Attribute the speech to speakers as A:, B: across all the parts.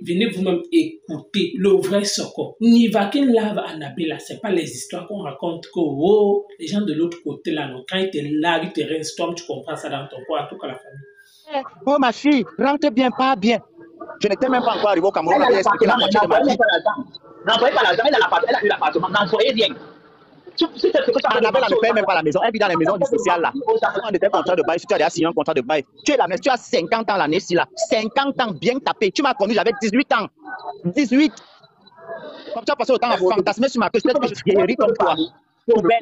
A: venez vous-même écouter le vrai Soko. Nivakin lave Annabella, c'est pas les histoires qu'on raconte que oh, les gens de l'autre côté là, non, quand ils te lavent, ils te réinstorment, tu comprends ça dans ton corps, en tout cas la famille.
B: Oh ma fille, rentre bien, pas bien. Je n'étais même pas encore arrivé au Cameroun, elle a expliqué la moitié de ma vie.
C: N'envoyez pas l'argent, elle a eu l'appartement, n'envoyez rien.
B: Annabella ne paye même pas la maison, elle vit dans les maisons du social là. On était contrat de bail, si tu as déjà signé un contrat de bail, tu es là, mais tu as 50 ans l'année-ci là. 50 ans bien tapé. Tu m'as connu, j'avais 18 ans. 18. Comme tu as passé le temps à fantasmer sur ma queue, peut-être que je suis guéri comme toi.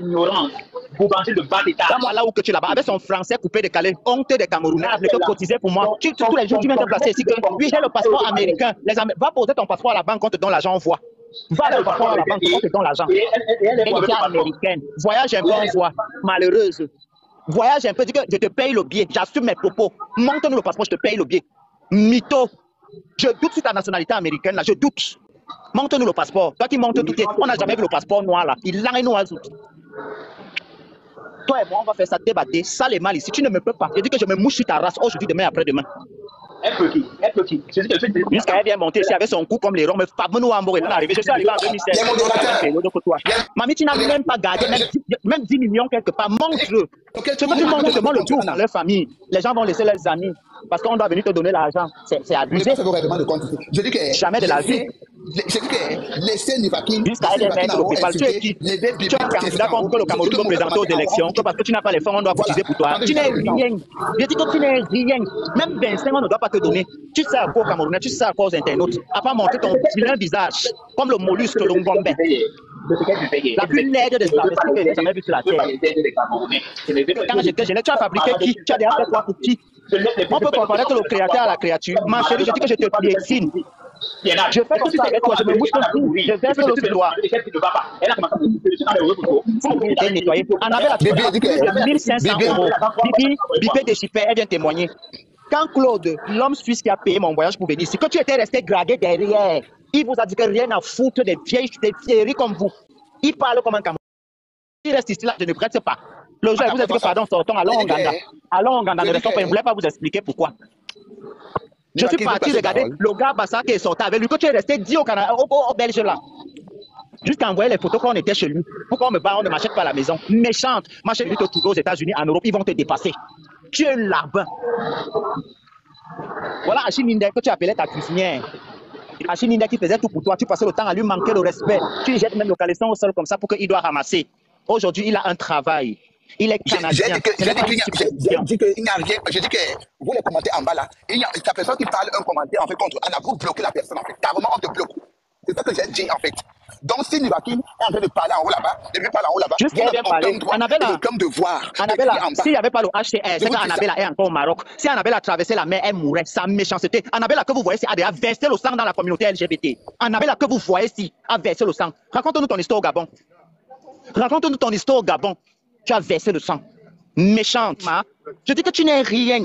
C: Ignorance. Vous pensez de bas d'état.
B: Moi là où que tu es là-bas, avec son français coupé de Calais, honte des Camerounais, ne peut cotiser pour moi. Tous les jours, tu viens te placer ici que oui, j'ai le passeport américain. Va poser ton passeport à la banque, on te donne l'argent, on voit. Va le passeport à la banque, on te donne l'argent. Et américaine. Voyage un peu, on voit. Malheureuse. Voyage un peu, dis que je te paye le billet, j'assume mes propos. Montre-nous le passeport, je te paye le billet. Mytho. Je doute sur ta nationalité américaine là, je doute. Montre-nous le passeport. Toi qui montres tout, on n'a jamais vu le passeport noir là. Il l'a nous à tout. Toi et moi, on va faire ça débattre, ça les mal ici. Tu ne me peux pas. Je dis que je me mouche sur ta race aujourd'hui, demain, après-demain.
C: Elle peut qui?
B: Jusqu'à elle vient monter ici avec son cou comme les ronds, mais Fabounou Ambo est arrivé. Je suis arrivé en 2016. Mamie, tu n'as même pas gardé, même 10 millions quelque part. Montre-le. Tu veux que tu montres seulement le tour dans leur famille. Les gens vont laisser leurs amis parce qu'on doit venir te donner l'argent. C'est abusé.
D: Je dis que
B: jamais de la vie.
D: Je dis que laissez Nivakin.
B: Jusqu'à elle mettre le PayPal. Tu es qui? Tu es un candidat contre le Cameroun pour présenter aux élections. Parce que tu n'as pas les fonds, on doit cotiser pour toi. Tu n'es rien. Je dis que tu n'es rien. Même 25 on ne doit pas te donner. Tu sais à quoi aux Camerounais, tu sais à quoi aux internautes. À part montrer ton vilain visage, comme le mollusque de l'Ongombe. La plus laide des services que j'ai jamais vu sur la terre. Quand j'étais jeune, tu as fabriqué qui? Tu as déjà fait quoi pour qui? On peut comparer le créateur à la créature. Ma chérie, je dis que je te piétine. Je fais comme ça avec toi, je me mouche comme tout. Je verse l'eau sur toi. Annabelle a trouvé 1500 euros. Bibi déchiffré, elle vient témoigner. Quand Claude, l'homme suisse qui a payé mon voyage pour venir ici, quand tu étais resté gragué derrière, il vous a dit que rien à foutre des vieilleries comme vous. Il parle comme un Camerounais. Il reste ici là, je ne prête pas. Le jour, il vous a dit que pardon, sortons, allons en Ghana. Allons en Ghana, ne restons pas, je ne voulais pas vous expliquer pourquoi. Je suis parti regarder le gars Bassa qui est sorti avec lui, que tu es resté dit au Canada, au Belge là. Jusqu'à envoyer les photos quand on était chez lui. Pourquoi on me bat, on ne m'achète pas à la maison. Méchante. Ma chérie, te trouver aux États-Unis, en Europe, ils vont te dépasser. Tu es larbin. Voilà Achille Ninde que tu appelais ta cuisinière. Achille Ninde qui faisait tout pour toi. Tu passais le temps à lui manquer le respect. Tu jettes même le caleçon au sol comme ça pour qu'il doit ramasser. Aujourd'hui, il a un travail. Il est canadien.
D: J'ai dit qu'il n'y a rien. J'ai dit que vous les commentez en bas là. Il y a la personne qui parle un commentaire en fait contre Anna, vous bloquez la personne en fait. Carrément, on te bloque. C'est ça que j'ai dit en fait. Donc, si Nivakin est en train de parler en haut là-bas, de lui parler en haut là-bas,
B: juste bien parler. Annabella,
D: comme devoir.
B: Annabella, s'il n'y avait pas le HCR, c'est qu'Annabella est encore au Maroc. Si Annabella a traversé la mer, elle mourrait. Sa méchanceté. Annabella, que vous voyez, c'est a versé le sang dans la communauté LGBT. Annabella, que vous voyez, si a versé le sang. Raconte-nous ton histoire au Gabon. Raconte-nous ton histoire au Gabon. Tu as versé le sang. Méchante. Je dis que tu n'es rien.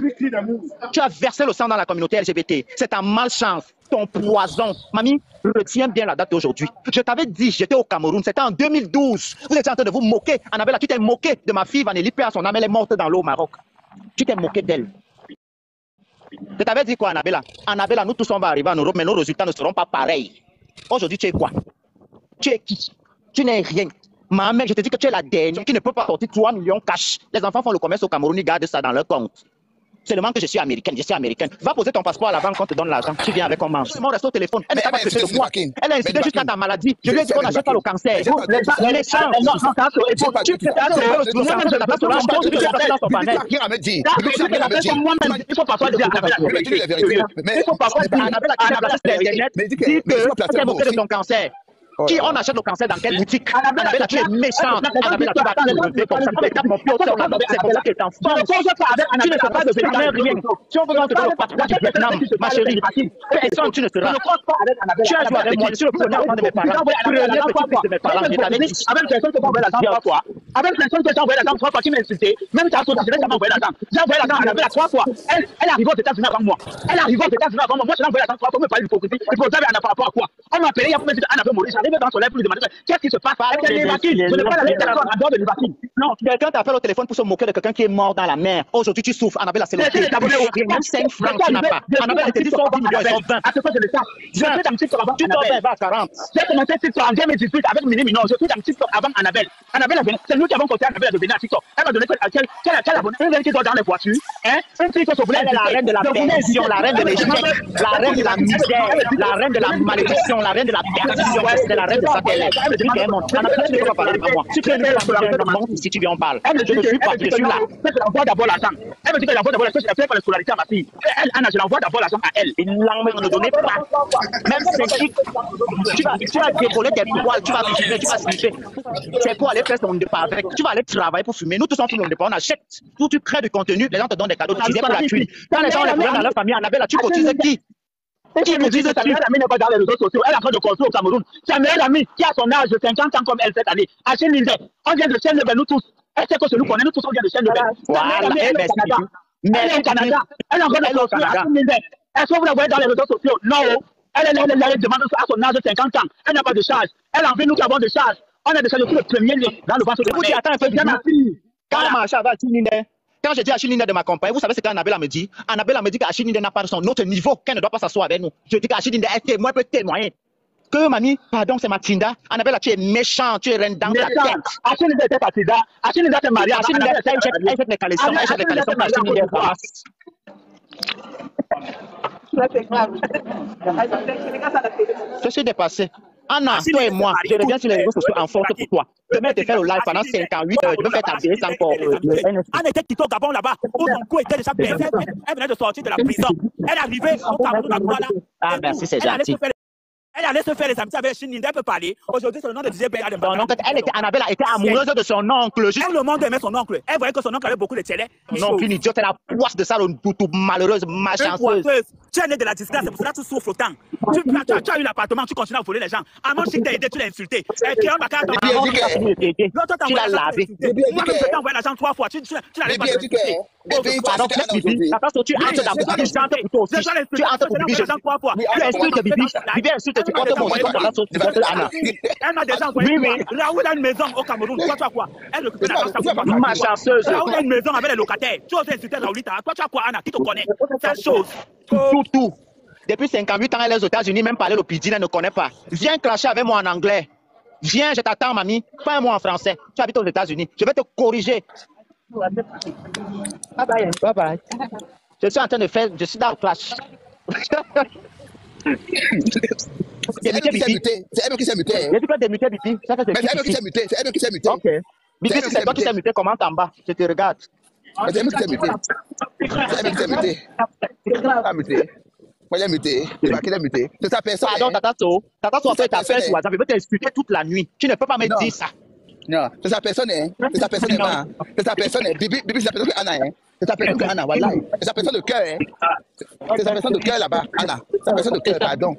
B: Tu as versé le sang dans la communauté LGBT. C'est ta malchance, ton poison. Mamie, retiens bien la date d'aujourd'hui. Je t'avais dit, j'étais au Cameroun, c'était en 2012. Vous étiez en train de vous moquer. Annabella, tu t'es moqué de ma fille Vanélie, paix à son âme, elle est morte dans l'eau au Maroc. Tu t'es moqué d'elle. Je t'avais dit quoi, Annabella? Annabella, nous tous on va arriver en Europe, mais nos résultats ne seront pas pareils. Aujourd'hui, tu es quoi? Tu es qui? Tu n'es rien. Ma mère, je te dis que tu es la dernière qui ne peut pas sortir 3 millions cash. Les enfants font le commerce au Cameroun, ils gardent ça dans leur compte. Seulement que je suis américaine, Va poser ton passeport à la banque, on te donne l'argent. Tu viens avec on mange. Tout le monde reste au téléphone. Elle ne sait pas ce que c'est de moi. Elle a incité jusqu'à ta maladie. Je lui ai dit qu'on n'achète pas le cancer. Les chances. Tu fais ça, moi-même, je n'ai pas son tu fais dans son panel. Il faut parfois dire il faut parfois dire Annabella qui a placé sur Internet, dit que tu es moqué de ton cancer. Qui on achète le cancer dans quelle boutique? Annabella, tu es méchante. Annabella, tu vas te lever comme ça. Tu tapes mon pied au sol. C'est comme ça que tu es en forme. Tu ne sais pas devenir rien. Si on veut te donner le passeport du Vietnam, ma chérie, personne tu ne seras. Tu as joué avec moi. Je suis le premier enfant de mes parents. Premier petit-fils de mes parents. Je t'avais dit. Avec personne que tu as envoyé l'argent 3 fois. Avec personne que tu as envoyé l'argent 3 fois, tu m'as insulté. Même ta soeur, tu m'as envoyé l'argent. J'ai envoyé l'argent à Annabella 3 fois. Elle arrive aux États-Unis avant moi. Elle arrive aux États-Unis avant moi. Moi, je l'ai envoyé l'argent 3 fois. Me parler d'hypocrisie. Il faut savoir par rapport à quoi?
C: On m'a appelé, il y a pour me dire Anna veut mourir. J'arrive dans son lèvre pour lui demander qu'est-ce qui se passe. Elle dit Nivakine, je ne peux pas la laisser d'accord en dehors de Nivakine.
B: Non, quelqu'un t'appelle au téléphone pour se moquer de quelqu'un qui est mort dans la mer. Aujourd'hui, tu souffres. Annabelle, c'est le prix. Même 5 francs, tu n'as pas. Annabelle, elle te dit 110 millions, ils sont 20.
C: À ce point, je le sais. Je suis dans TikTok avant Annabelle.
B: Tu t'en vas à 40.
C: J'ai commencé TikTok en 2018 avec Mini Minon. Je suis dans TikTok avant Annabelle. Annabelle, c'est nous qui avons conseillé Annabelle de venir à TikTok. Elle m'a donné quel abonné. Une qui dort dans les voitures. Un truc que je voulais.
B: Elle est la reine de la perdition, la reine de l'échec, la reine de la misère, la reine de la malédiction, la reine de la perdition. C'est la reine de ça qu'elle est. Annabelle, tu ne peux pas parler devant moi. Tu peux nous parler si tu viens en parle. Je ne suis pas, je suis là.
C: Je l'envoie d'abord l'argent. Elle me dit que j'envoie d'abord l'argent. Je l'ai fait pour la scolarité à ma fille. Elle, Anna, je l'envoie d'abord l'argent à elle.
B: Une langue ne donnait pas. Même si tu vas décoller tes poils, tu vas fumer, tu vas sniffer. C'est pour aller faire ton départ avec. Tu vas aller travailler pour fumer. Nous tous on fume le départ, on achète. Tout tu crées du contenu, les gens te donnent des cadeaux. Tu disais pour la tuile. Quand les gens ont les problèmes dans leur famille, Annabelle, tu cotises qui?
C: Qui me dit que sa meilleure amie n'est pas dans les réseaux sociaux. Elle est en train de construire au Cameroun. Sa meilleure amie qui a son âge de 50 ans comme elle cette année. Achille Lindé. On vient de Chêne-Lebel, nous tous. Elle sait que je nous connais, nous tous on vient de Chêne-Lebel.
B: Voilà,
C: elle est au Canada. Elle est au Canada. Elle est en train de construire Achille Lindé. Est-ce que vous la voyez dans les réseaux sociaux? Non. Elle demande à son âge de 50 ans. Elle n'a pas de charge. Elle envie nous qui avons de charge. On a déjà le premier lien dans le ventre de
B: la attends un peu, bien ma fille. Quand on marche avec Achille Lindé, quand je dis Achille Lindé de ma compagnie, vous savez ce qu'Annabelle me dit? Annabelle me dit qu'Achille Lindé n'a pas de son autre niveau, qu'elle ne doit pas s'asseoir avec nous. Je dis qu'Achille Lindé est témoin, peut témoigner. Que mamie, pardon, c'est Matinda. Annabelle, tu es méchant, tu es reine dans ta tête.
C: Achille Lindé était Matinda. Achille Lindé était marié.
B: Achille Lindé, elle jette les caleçons, elle jette les caleçons, Achille Lindé ramasse. Je suis dépassé. Anna, toi et moi, je reviens sur les réseaux sociaux en force pour toi. Demain, te faire le live pendant 58 heures. Je veux faire ta BS encore.
E: Anna était qui au Gabon là-bas, où son cou était déjà baissé. Elle venait de sortir de la prison. Elle est arrivée au Cameroun à Douala.
B: Ah, merci, c'est gentil.
E: Elle allait se faire les amitiés avec Chine Lindé, elle peut parler. Aujourd'hui, c'est le nom de DJ Béa de
B: Annabelle a été amoureuse de son oncle.
E: Elle, le monde aimait son oncle. Elle voyait que son oncle avait beaucoup de télé.
B: Non, qu'une idiote, elle a la poisse de ça, tout malheureuse, malchanceuse.
E: Tu es né de la disgrâce, c'est pour cela que tu souffres autant. Tu as eu l'appartement, tu continues à voler les gens. Avant que tu t'aies aidé, tu l'as insulté. Tu l'as lavé. Moi, je t'ai envoyé l'argent 3 fois. Tu n'allais pas te
B: pardon, Bibi, tu entres dans le bibi, tu entres pour Bibi, tu insultes Bibi, Bibi insulte, tu portes mon nom dans la sauce, tu portes Anna.
E: Elle m'a déjà envoyé. Raoul a une maison au Cameroun, toi tu as quoi? Elle récupère la maison.
B: Ma chanceuse.
E: Raoul a une maison avec les locataires. Tu oses insulter Raoulita. Toi tu as quoi, Anna? Qui te connaît? Cette chose.
B: Tout. Depuis 58 ans, elle est aux États-Unis, même parler le pidgin, elle ne connaît pas. Viens clasher avec moi en anglais. Viens, je t'attends, mamie. Pas un mot en français. Tu habites aux États-Unis. Je vais te corriger. Bye bye. Bye bye. Je suis en train de faire. Je suis dans le clash.
D: C'est elle qui s'est mutée.
B: Je dis que démuté, Bibi.
D: C'est elle qui s'est mutée. C'est elle qui s'est mutée.
B: Ok. Bibi, c'est toi qui s'est mutée. Commente en bas. Je te regarde.
D: C'est elle qui s'est mutée. C'est elle qui s'est mutée. Elle a muté. Moi, j'ai muté. C'est muté. C'est sa personne.
B: Pardon, Tata So. Tata So a fait ta fête sur WhatsApp. Il veut t'expliquer toute la nuit. Tu ne peux pas me dire ça.
D: Non, c'est sa personne. C'est sa personne. C'est sa personne. Bibi, c'est sa personne que Anna. C'est sa personne que Anna. Voilà. C'est sa personne de cœur. C'est sa personne de cœur là-bas. Anna. Sa personne de cœur, pardon.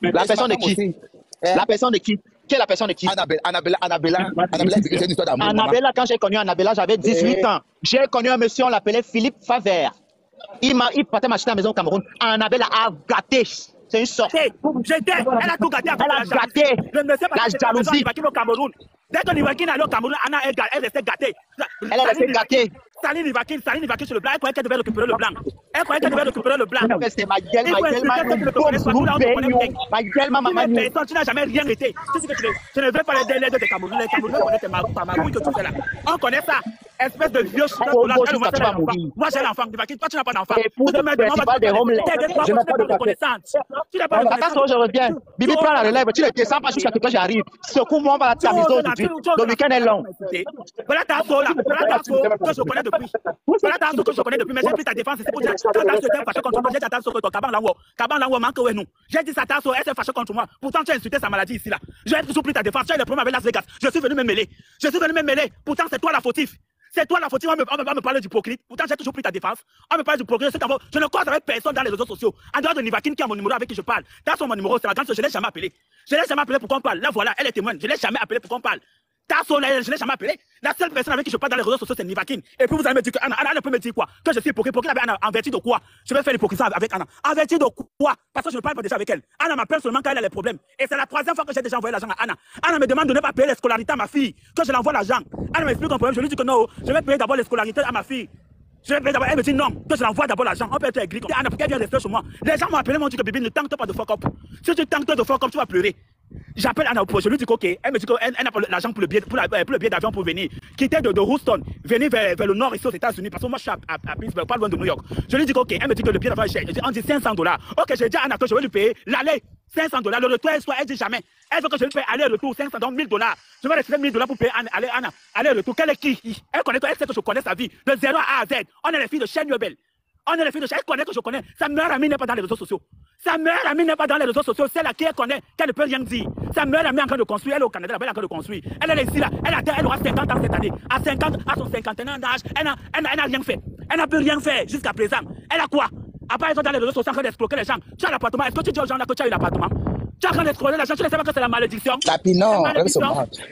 B: La personne de qui? La personne de qui? Qui est la personne de qui?
D: Annabella, c'est une histoire d'amour.
B: Annabella, quand j'ai connu Annabella, j'avais 18 ans. J'ai connu un monsieur, on l'appelait Philippe Favert. Il partait m'acheter à la maison au Cameroun. Annabella a gâté. C'est une sorte.
E: J'étais. Elle a tout gâté.
B: Elle a gâté. La jalousie.
E: Au Cameroun. Dès que Nivakine allait au Cameroun, Anna, elle restait gâtée.
B: Elle a resté gâtée.
E: Saline Nivakine sur le blanc. Elle croyait qu'elle devait récupérer le blanc.
B: C'est ma gueule,
E: tu n'as jamais rien été. Tu ne veux pas les délais de tes Camerounais. Les Camerounais connaissent tes magouilles que tu fais là. On connaît ça. Espèce de vieux chien. Moi j'ai l'enfant. Nivakine, toi tu n'as pas d'enfant. Je n'ai pas de connaissance. Tu n'as pas de connaissance.
B: Je reviens. Bibi prend la relève. Tu ne descends pas jusqu'à ce que j'arrive. Secoue-moi par la tamiso tout de suite. Le week-end est long.
E: Voilà ta so là. Voilà ta so que je connais depuis. Voilà ta so que je connais depuis. Mais j'ai pris ta défense. C'est pour dire que ta so était fâchée contre moi. J'ai dit ta so que ton Kaban Lango manque où est nous. J'ai dit ça ta so, elle s'est fâchée contre moi. Pourtant tu as insulté sa maladie ici là. J'ai toujours pris ta défense. Tu as eu le problème avec Las Vegas. Je suis venu me mêler. Pourtant c'est toi la fautif. C'est toi la fautive, on va me parler d'hypocrite. Pourtant, j'ai toujours pris ta défense. On me parle d'hypocrite. Je ne cause avec personne dans les réseaux sociaux. En dehors de Nivakine qui a mon numéro avec qui je parle. Dans mon numéro, c'est la grande, je ne l'ai jamais appelé. Je ne l'ai jamais appelé pour qu'on parle. Là, voilà, elle est témoigne. Je ne l'ai jamais appelé pour qu'on parle. Tasso, je ne l'ai jamais appelé. La seule personne avec qui je parle dans les réseaux sociaux, c'est Nivakin. Et puis vous allez me dire que Anna peut me dire quoi? Que je suis hypocrite. Pour Anna, en vertu de quoi? Je vais faire l'hypocrisie avec Anna. En vertu de quoi? Parce que je ne parle pas déjà avec elle. Anna m'appelle seulement quand elle a les problèmes. Et c'est la troisième fois que j'ai déjà envoyé l'argent à Anna. Anna me demande de ne pas payer les scolarités à ma fille. Que je l'envoie l'argent. Anna m'explique un problème. Je lui dis que non, je vais payer d'abord les scolarités à ma fille. Je vais payer d'abord. Elle me dit non, que je l'envoie d'abord l'argent. On peut être aigri. Anna, pourquoi elle vient rester chez moi? Les gens m'ont appelé, m'ont dit que bébé, ne tente pas de fuck up. Si tu tentes de fuck up, tu vas pleurer. J'appelle Anna, je lui dis ok, elle me dit qu'elle n'a pas l'argent pour le billet d'avion pour venir, quitter de Houston, venir vers le nord ici aux États-Unis, parce que moi je suis à Pittsburgh, pas loin de New York. Je lui dis ok, elle me dit que le billet d'avion est cher. On dit $500. Ok, j'ai dit à Anna que je vais lui payer l'aller $500, le retour elle dit jamais. Elle veut que je lui paye aller-retour $500, donc $1000. Je vais rester $1000 pour payer Anna aller-retour. Quelle est qui? Elle connaît, elle sait que je connais sa vie de 0 à Z. On est les filles de Shane Yobel. On est les filles de Shane, elle connaît que je connais. Sa meilleure amie n'est pas dans les réseaux sociaux. Sa meilleure amie n'est pas dans les réseaux sociaux, c'est là qui elle connaît, qu'elle ne peut rien dire. Sa meilleure amie est en train de construire, elle est au Canada, elle est en train de construire. Elle est ici là, elle aura 50 ans cette année. À son 51 ans d'âge, elle n'a rien fait. Elle n'a plus rien fait jusqu'à présent. Elle a quoi? Après, ils sont dans les réseaux sociaux en train d'exploiter les gens. Tu as l'appartement, est-ce que tu dis aux gens là que tu as eu l'appartement? Tu es en train d'exploiter les gens, tu ne sais pas que c'est la malédiction.
D: Non,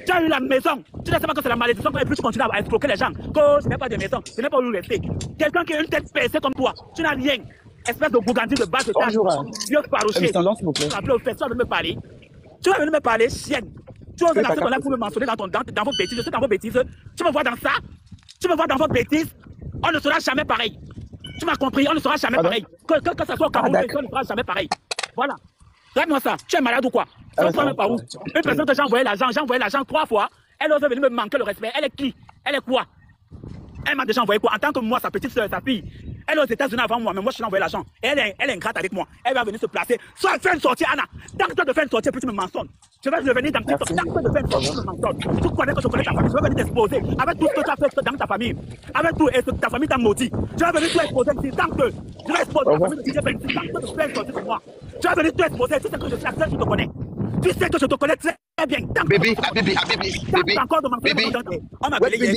E: tu as eu la maison, tu ne sais pas que c'est la malédiction, et puis tu continues à exploiter les gens. Que je n'ai pas de maison, je n'ai pas où rester. Quelqu'un qui a une tête percée comme toi, tu n'as rien. Espèce de bougandi de base de ta vieux farouché. Tu vas venir me parler. Tu vas venir me parler, chienne. Tu vas venir là pour me mentionner dans vos bêtises. Je suis dans vos bêtises. Tu me vois dans ça. Tu me vois dans vos bêtises. On ne sera jamais pareil. Tu m'as compris, on ne sera jamais pareil. Que ça soit au Cameroun, on ne sera jamais pareil. Voilà. Regarde-moi ça. Tu es malade ou quoi? Tu ne sais pas où. Une personne que j'ai envoyé l'argent 3 fois. Elle ose venir me manquer le respect. Elle est qui? Elle est quoi? Elle m'a déjà envoyé quoi? En tant que moi, sa petite soeur, sa fille. Elle est aux États-Unis avant moi, mais moi je lui ai envoyé l'argent. Elle est ingrate avec moi. Elle va venir se placer. Soit elle fait une sortie, Anna. Tant que tu de faire une sortie, puis tu me mentionnes. Je vais revenir dans TikTok. Tant que tu de faire une sortie, tu me mentionnes. Tu connais que je connais ta famille. Je vais venir t'exposer. Avec tout ce que tu as fait dans ta famille. Avec tout, et ta famille t'a maudit. Je vais venir t'exposer ici. Tant que je vais exposer ta famille de DJ Benzi. Tant que tu fais une sortie pour moi. Je vais venir t'exposer. Tu sais que je suis la seule qui te connaît. Tu sais que je te connais très bien. Bébé. On m'a appelé.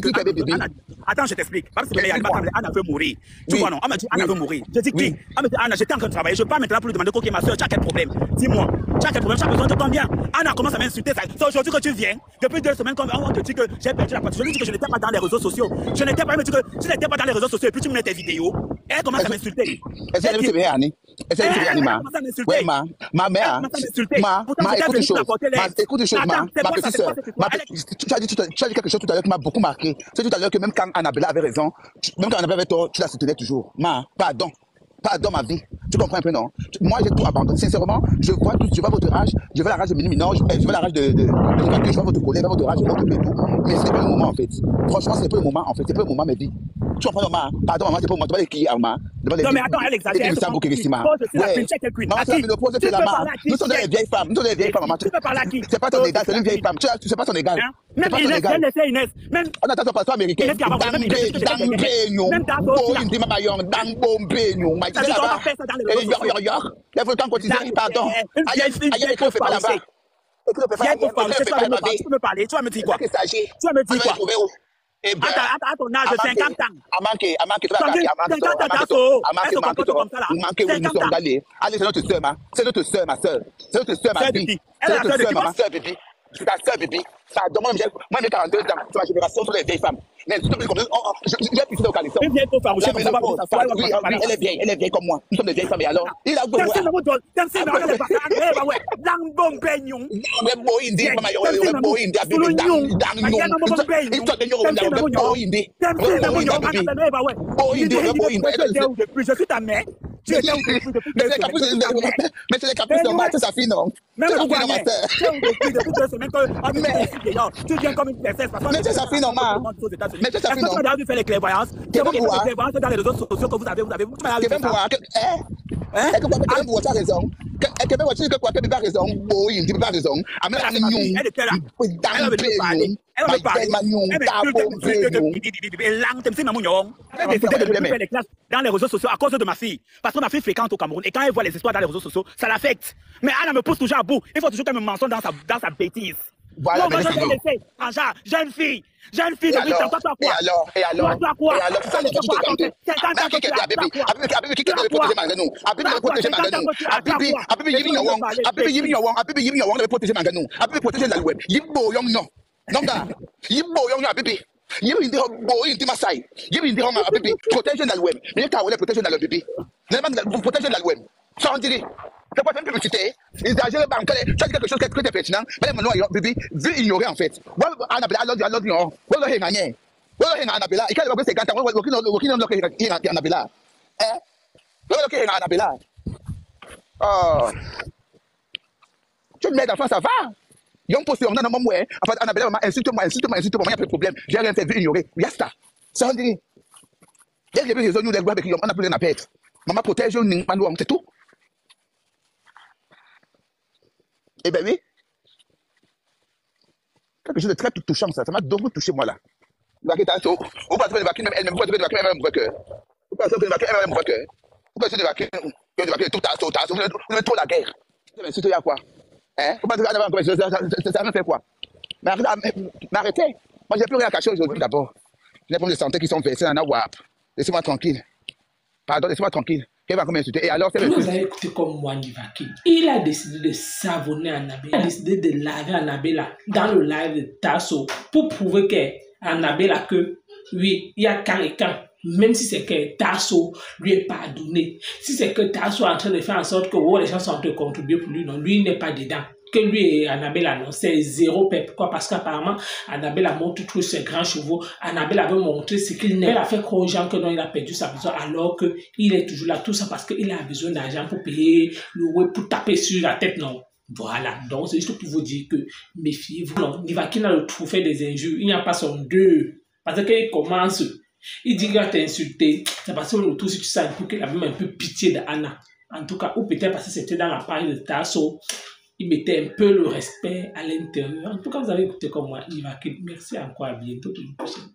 E: Attends, je t'explique. Parce que Anna veut mourir. Tu vois, non? On m'a dit Anna veut mourir. J'ai dit qui? On m'a dit Anna, j'étais en train de travailler. Je ne peux pas maintenant pour lui demander ok, ma soeur, tu as quel problème? Dis-moi. Tu as quel problème? Tu as besoin de combien? Anna commence à m'insulter. C'est aujourd'hui que tu viens. Depuis 2 semaines, on te dit que j'ai perdu la partie. Je lui dis que je n'étais pas dans les réseaux sociaux. Je n'étais pas. Elle me dit que tu n'étais pas dans les réseaux sociaux. Et puis tu me mets tes vidéos. Et elle commence à m'insulter.
D: Est-ce qu'elle est bien, Annie? Est-ce qu'elle est bien, Oui, ma mère. Écoute une chose. Écoute une chose, ma petite soeur. Tu as dit quelque chose tout à l'heure qui m'a beaucoup marqué. C'est tout à l'heure que même quand Annabella avait raison, même quand Annabella avait tort, tu la soutenais toujours. Pardon, ma vie. Tu comprends un peu, non? Moi, j'ai tout abandonné. Sincèrement, je vois votre rage, je vois la rage de Minimino, je vois la rage de je vois votre colère, je vois votre rage, je vois votre tout. Mais ce n'est pas le moment, en fait. Franchement, ce n'est pas le moment, en fait. C'est pas le moment, ma vie. Tu comprends, maman? Pardon, maman, c'est pas le moment. Tu vas qui, Arma?
E: Non, mais attends, elle exagère.
D: Maman, c'est la maman. Nous sommes des vieilles femmes. Nous sommes des vieilles femmes, maman. C'est pas ton égal, c'est une vieille femme. Tu sais pas ton égal.
E: Même Inès.
D: On attend ton passeport américain. Pardon.
E: Tu peux parler. Tu vas me dire quoi? À ton âge de 50 ans.
D: Allez, c'est notre soeur, c'est notre soeur, ma soeur. C'est notre soeur, ma fille. C'est notre soeur, ma soeur, bébé. C'est ta soeur, bébé. Moi, j'ai 42 ans. C'est ma génération sur les vieilles femmes. Mais je vais plus de Calisson.
E: Elle
D: est vieille comme moi. Nous sommes des vieilles femmes. Et alors, il a beau.
E: Je suis ta mère.
D: Mais c'est les caprices de Marthe, sa fille, non?
E: Même depuis 2 semaines tu viens comme une princesse.
D: Mais c'est sa fille, non, ma? Mais c'est sa fille, non?
E: Est-ce que tu as dû faire les clairvoyances? C'est vous qui faites les clairvoyances dans les réseaux sociaux que vous avez. Tu m'as fait ça.
D: Est-ce que tu as raison? Est-ce que tu as raison? Oui, tu as raison.
E: Elle était là. Elle va me parler. Elle va me parler. Elle a décidé de faire les classes dans les réseaux sociaux à cause de ma fille. Parce que ma fille fréquente au Cameroun. Et quand elle voit les histoires dans les réseaux sociaux, ça l'affecte. Mais Anna me pousse toujours à bout. Il faut toujours qu'elle me mentionne dans sa bêtise.
D: Voilà,
E: non, je vais laisser. Anja, jeune fille, depuis tant toi quoi?
D: Et alors,
E: toi quoi?
D: Non, gars. Il boyong à bébé. Il me dit, boy, il Masai. Il me dit, on a bébé. Protéger dans le web. Mais il a protéger dans le bébé. Vous protégez dans le web. Ça, on dirait. C'est pas une publicité. Ils ont géré banque. Ça, c'est quelque chose qui est pertinent. Mais maintenant, bébé, veut ignorer en fait. Annabella, alors, voilà, il y a rien. Voilà, il y a Annabella. Et quand il va 50 ans, il y a Annabella. Hein? Voilà, il y a Annabella. Oh. Tu me mets d'enfant, ça va? Il y a un poste, on a un moment où Annabella insulte-moi, il n'y a pas de problème. J'ai rien fait, ignorer. Yasta. Ça, on dirait. Dès que j'ai vu les autres, on n'a plus rien à perdre. Maman protège, c'est tout. Eh bien oui. Quelque chose de très touchant, ça m'a donc touché moi là. Vous pensez que le vaccin elle-même, vous pensez que le vaccin elle-même me voit que. Vous pensez que le vaccin elle-même me voit que. Vous pensez que le vaccin tout à vous êtes trop la guerre. Mais surtout il y a quoi? Hein? Vous pensez que ça me fait quoi? Mais arrêtez. Moi j'ai plus rien à cacher aujourd'hui d'abord. J'ai des problèmes de santé qui sont versés dans la WAP. Laissez-moi tranquille. Pardon, laissez-moi tranquille. Et alors,
A: vous avez écouté comme moi, Nivaki. Il a décidé de savonner Annabella. Il a décidé de laver Annabella dans le live de Tasso pour prouver qu'Annabella, que oui, il y a quelqu'un, même si c'est que Tasso lui est pardonné. Si c'est que Tasso est en train de faire en sorte que les gens sont en train de contribuer pour lui, non, lui n'est pas dedans. Que lui et Annabella, non, c'est zéro paix. Pourquoi? Parce qu'apparemment, Annabella montre tous ses grands chevaux. Annabella veut montrer ce qu'il n'est. Elle a fait croire aux gens que non, il a perdu sa maison alors qu'il est toujours là. Tout ça parce qu'il a besoin d'argent pour payer le web, pour taper sur la tête, non. Voilà. Donc, c'est juste pour vous dire que méfiez-vous. Non, Nivaki a le trophée des injures. Il n'y a pas son deux. Parce qu'il commence, il dit qu'il va t'insulter. C'est parce que le tout, si tu sais, pour qu'il a même un peu pitié d'Anna. En tout cas, ou peut-être parce que c'était dans la page de Tasso. Il mettait un peu le respect à l'intérieur. En tout cas, vous avez écouté comme moi, Nivaki. Merci encore, à bientôt. Une prochaine.